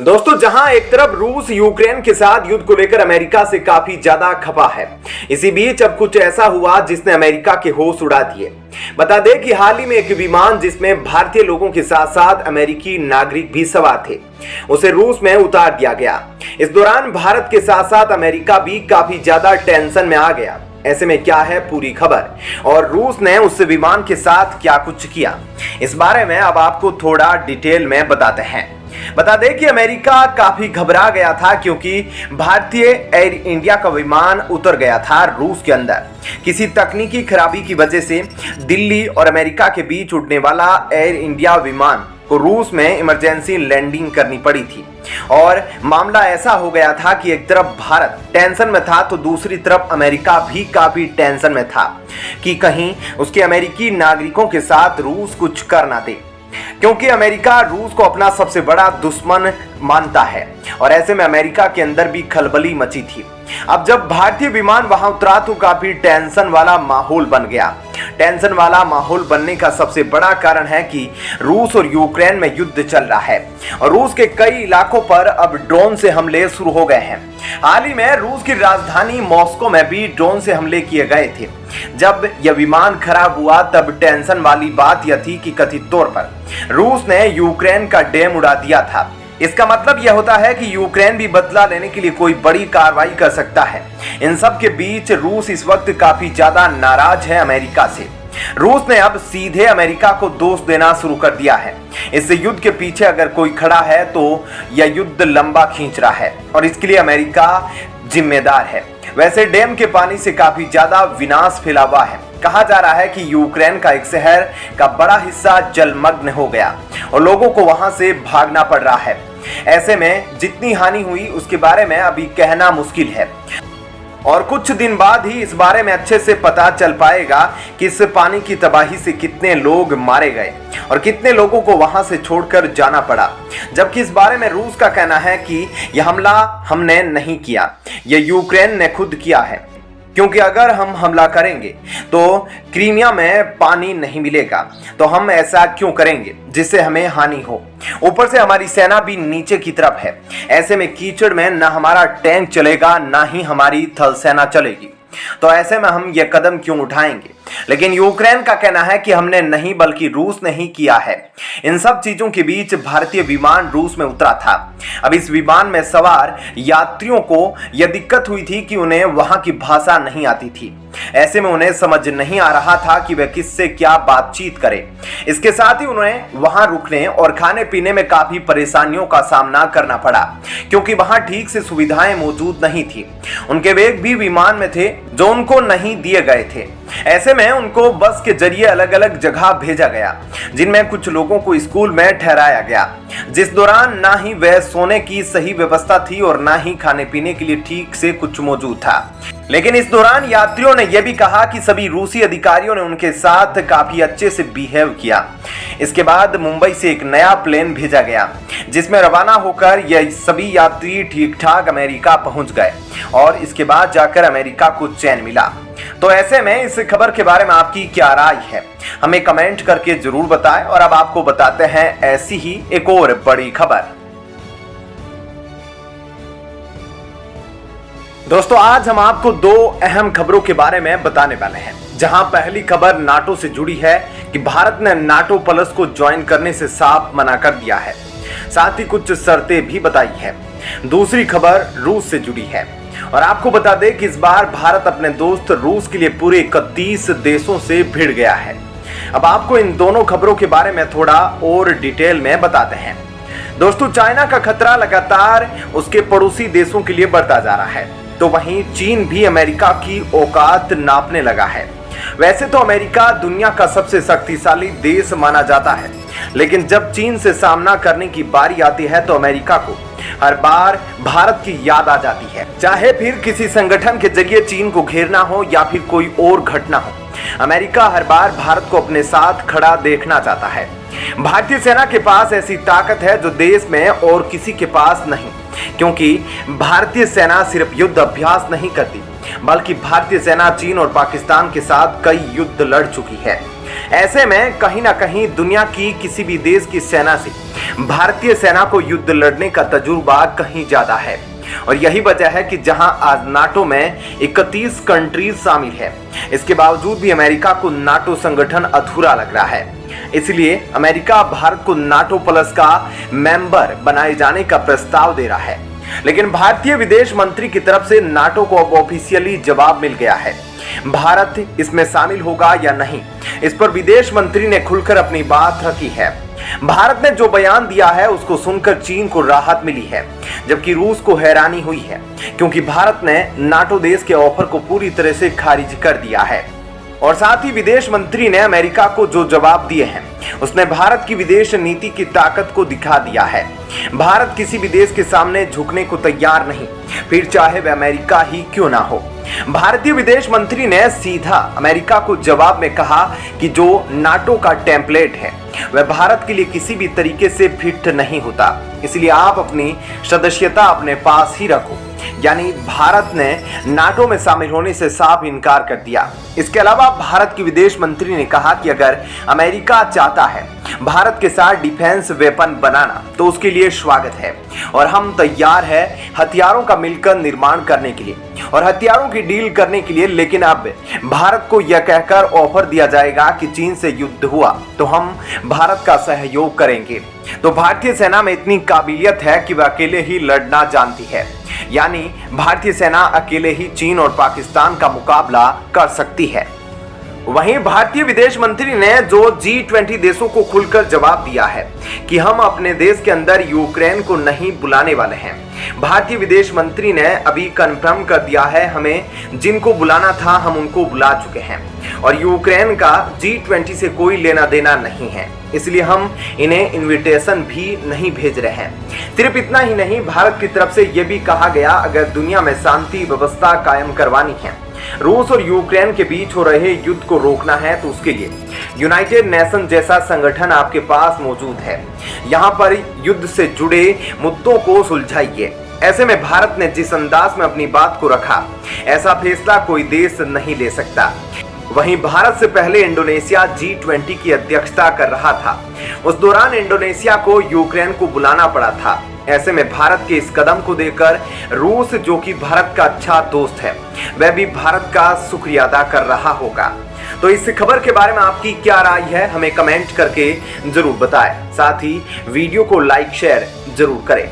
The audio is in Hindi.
दोस्तों, जहां एक तरफ रूस यूक्रेन के साथ युद्ध को लेकर अमेरिका से काफी ज्यादा खफा है, इसी बीच अब कुछ ऐसा हुआ जिसने अमेरिका के होश उड़ा दिए। बता दें कि हाल ही में एक विमान जिसमें भारतीय लोगों के साथ साथ अमेरिकी नागरिक भी सवार थे, उसे रूस में उतार दिया गया। इस दौरान भारत के साथ साथ अमेरिका भी काफी ज्यादा टेंशन में आ गया। ऐसे में क्या है पूरी खबर और रूस ने उस विमान के साथ क्या कुछ किया, इस बारे में अब आपको थोड़ा डिटेल में बताते हैं। बता दें कि अमेरिका काफी घबरा गया था क्योंकि भारतीय एयर इंडिया का विमान उतर गया था रूस के अंदर। किसी तकनीकी खराबी की वजह से दिल्ली और अमेरिका के बीच उड़ने वाला एयर इंडिया विमान को रूस में इमरजेंसी लैंडिंग करनी पड़ी थी और मामला ऐसा हो गया था कि एक तरफ भारत टेंशन में था तो दूसरी तरफ अमेरिका भी काफी टेंशन में था कि कहीं उसके अमेरिकी नागरिकों के साथ रूस कुछ कर ना दे, क्योंकि अमेरिका रूस को अपना सबसे बड़ा दुश्मन मानता है और ऐसे में अमेरिका के अंदर भी खलबली मची थी। अब जब भारतीय विमान वहां उतरा तो काफी टेंशन वाला माहौल बन गया। टेंशन वाला माहौल बनने का सबसे बड़ा कारण है कि रूस और यूक्रेन में युद्ध चल रहा है और रूस के कई इलाकों पर अब ड्रोन से हमले शुरू हो गए हैं। हाल ही में रूस की राजधानी मॉस्को में भी ड्रोन से हमले किए गए थे। जब यह विमान खराब हुआ तब टेंशन वाली बात यह थी कि कथित तौर पर रूस ने यूक्रेन का डैम उड़ा दिया था। इसका मतलब यह होता है कि यूक्रेन भी बदला लेने के लिए कोई बड़ी कार्रवाई कर सकता है। इन सब के बीच रूस इस वक्त काफी ज्यादा नाराज है अमेरिका से। रूस ने अब सीधे अमेरिका को दोष देना शुरू कर दिया है। इस युद्ध के पीछे अगर कोई खड़ा है तो यह युद्ध लंबा खींच रहा है और इसके लिए अमेरिका जिम्मेदार है। वैसे डैम के पानी से काफी ज्यादा विनाश फैला हुआ है। कहा जा रहा है कि यूक्रेन का एक शहर का बड़ा हिस्सा जलमग्न हो गया और लोगों को वहां से भागना पड़ रहा है। ऐसे में जितनी हानि हुई उसके बारे में अभी कहना मुश्किल है और कुछ दिन बाद ही इस बारे में अच्छे से पता चल पाएगा कि इस पानी की तबाही से कितने लोग मारे गए और कितने लोगों को वहां से छोड़कर जाना पड़ा। जबकि इस बारे में रूस का कहना है कि यह हमला हमने नहीं किया, यह यूक्रेन ने खुद किया है, क्योंकि अगर हम हमला करेंगे तो क्रीमिया में पानी नहीं मिलेगा, तो हम ऐसा क्यों करेंगे जिससे हमें हानि हो। ऊपर से हमारी सेना भी नीचे की तरफ है। ऐसे में कीचड़ में ना हमारा टैंक चलेगा ना ही हमारी थल सेना चलेगी, तो ऐसे में हम यह कदम क्यों उठाएंगे। लेकिन यूक्रेन का कहना है कि हमने नहीं बल्कि रूस ने ही किया है। इन सब चीजों के बीच भारतीय विमान रूस में उतरा था। अब इस विमान में सवार यात्रियों को यह दिक्कत हुई थी कि उन्हें वहां की भाषा नहीं आती थी। ऐसे में उन्हें समझ नहीं आ रहा था कि वे किससे क्या बातचीत करें। इसके साथ ही उन्हें वहां रुकने और खाने पीने में काफी परेशानियों का सामना करना पड़ा, क्योंकि वहां ठीक से सुविधाएं मौजूद नहीं थी। उनके बैग भी विमान में थे जो उनको नहीं दिए गए थे। ऐसे में उनको बस के जरिए अलग अलग जगह भेजा गया, जिनमें कुछ लोगों को स्कूल में ठहराया गया, जिस दौरान ना ही वह सोने की सही व्यवस्था थी और ना ही खाने पीने के लिए ठीक से कुछ मौजूद था। लेकिन इस दौरान यात्रियों ने यह भी कहा कि सभी रूसी अधिकारियों ने उनके साथ काफी अच्छे से बिहेव किया। इसके बाद मुंबई से एक नया प्लेन भेजा गया, जिसमें रवाना होकर यह सभी यात्री ठीक ठाक अमेरिका पहुंच गए और इसके बाद जाकर अमेरिका को चैन मिला। तो ऐसे में इस खबर के बारे में आपकी क्या राय है, हमें कमेंट करके जरूर बताएं। और अब आपको बताते हैं ऐसी ही एक और बड़ी खबर। दोस्तों, आज हम आपको दो अहम खबरों के बारे में बताने वाले हैं। जहां पहली खबर नाटो से जुड़ी है कि भारत ने नाटो प्लस को ज्वाइन करने से साफ मना कर दिया है, साथ ही कुछ शर्तें भी बताई है। दूसरी खबर रूस से जुड़ी है और आपको बता दें कि इस बार भारत अपने दोस्त रूस के लिए पूरे 31 देशों से भिड़ गया है। अब आपको इन दोनों खबरों के बारे में थोड़ा और डिटेल में बताते हैं। दोस्तों, चाइना का खतरा लगातार उसके पड़ोसी देशों के लिए बढ़ता जा रहा है, तो वहीं चीन भी अमेरिका की औकात नापने लगा है। वैसे तो अमेरिका दुनिया का सबसे शक्तिशाली देश माना जाता है, लेकिन जब चीन से सामना करने की बारी आती है तो अमेरिका को हर बार भारत की याद आ जाती है। चाहे फिर किसी संगठन के जरिए चीन को घेरना हो या फिर कोई और घटना हो, अमेरिका हर बार भारत को अपने साथ खड़ा देखना चाहता है। भारतीय सेना के पास ऐसी ताकत है जो देश में और किसी के पास नहीं, क्योंकि भारतीय सेना सिर्फ युद्ध अभ्यास नहीं करती, बल्कि भारतीय सेना चीन और पाकिस्तान के साथ कई युद्ध लड़ चुकी है। ऐसे में कहीं ना कहीं दुनिया की किसी भी देश की सेना से भारतीय सेना को युद्ध लड़ने का तजुर्बा कहीं ज्यादा है। और यही वजह है कि जहां आज नाटो में 31 कंट्रीज शामिल है, इसके बावजूद भी अमेरिका को नाटो संगठन अधूरा लग रहा है। इसलिए अमेरिका भारत को नाटो प्लस का मेंबर बनाए जाने का प्रस्ताव दे रहा है। लेकिन भारतीय विदेश मंत्री की तरफ से नाटो को अब ऑफिशियली जवाब मिल गया है। भारत इसमें शामिल होगा या नहीं, इस पर विदेश मंत्री ने खुलकर अपनी बात रखी है। भारत ने जो बयान दिया है उसको सुनकर चीन को राहत मिली है, जबकि रूस को हैरानी हुई है, क्योंकि भारत ने नाटो देश के ऑफर को पूरी तरह से खारिज कर दिया है। और साथ ही विदेश मंत्री ने अमेरिका को जो जवाब दिए हैं उसने भारत की विदेश नीति की ताकत को दिखा दिया है। भारत किसी भी देश के सामने झुकने को तैयार नहीं, फिर चाहे वह अमेरिका ही क्यों ना हो। भारतीय विदेश मंत्री ने सीधा अमेरिका को जवाब में कहा कि जो नाटो का टेम्पलेट है वह भारत के लिए किसी भी तरीके से फिट नहीं होता, इसलिए आप अपनी सदस्यता अपने पास ही रखो। यानी भारत ने नाटो में शामिल होने से साफ इनकार कर दिया। इसके अलावा भारत की विदेश मंत्री ने कहा कि अगर अमेरिका चाहता है भारत के साथ डिफेंस वेपन बनाना तो उसके लिए स्वागत है और हम तैयार हैं हथियारों का मिलकर निर्माण करने के लिए और हथियारों की डील करने के लिए। लेकिन अब भारत को यह कहकर ऑफर दिया जाएगा कि चीन से युद्ध हुआ तो हम भारत का सहयोग करेंगे। तो भारतीय सेना में इतनी काबिलियत है कि वह अकेले ही लड़ना जानती है, यानी भारतीय सेना अकेले ही चीन और पाकिस्तान का मुकाबला कर सकती है। वहीं भारतीय विदेश मंत्री ने जो G20 देशों को खुलकर जवाब दिया है कि हम अपने देश के अंदर यूक्रेन को नहीं बुलाने वाले हैं। भारतीय विदेश मंत्री ने अभी कंफर्म कर दिया है, हमें जिनको बुलाना था हम उनको बुला चुके हैं और यूक्रेन का G20 से कोई लेना देना नहीं है, इसलिए हम इन्हें इनविटेशन भी नहीं भेज रहे हैं। सिर्फ इतना ही नहीं, भारत की तरफ से यह भी कहा गया अगर दुनिया में शांति व्यवस्था कायम करवानी है, रूस और यूक्रेन के बीच हो रहे युद्ध को रोकना है, तो उसके लिए यूनाइटेड नेशन जैसा संगठन आपके पास मौजूद है। यहाँ पर युद्ध से जुड़े मुद्दों को सुलझाइए। ऐसे में भारत ने जिस अंदाज में अपनी बात को रखा, ऐसा फैसला कोई देश नहीं ले सकता। वहीं भारत से पहले इंडोनेशिया G20 की अध्यक्षता कर रहा था, उस दौरान इंडोनेशिया को यूक्रेन को बुलाना पड़ा था। ऐसे में भारत के इस कदम को देखकर रूस, जो कि भारत का अच्छा दोस्त है, वह भी भारत का शुक्रिया अदा कर रहा होगा। तो इस खबर के बारे में आपकी क्या राय है, हमें कमेंट करके जरूर बताएं। साथ ही वीडियो को लाइक शेयर जरूर करें।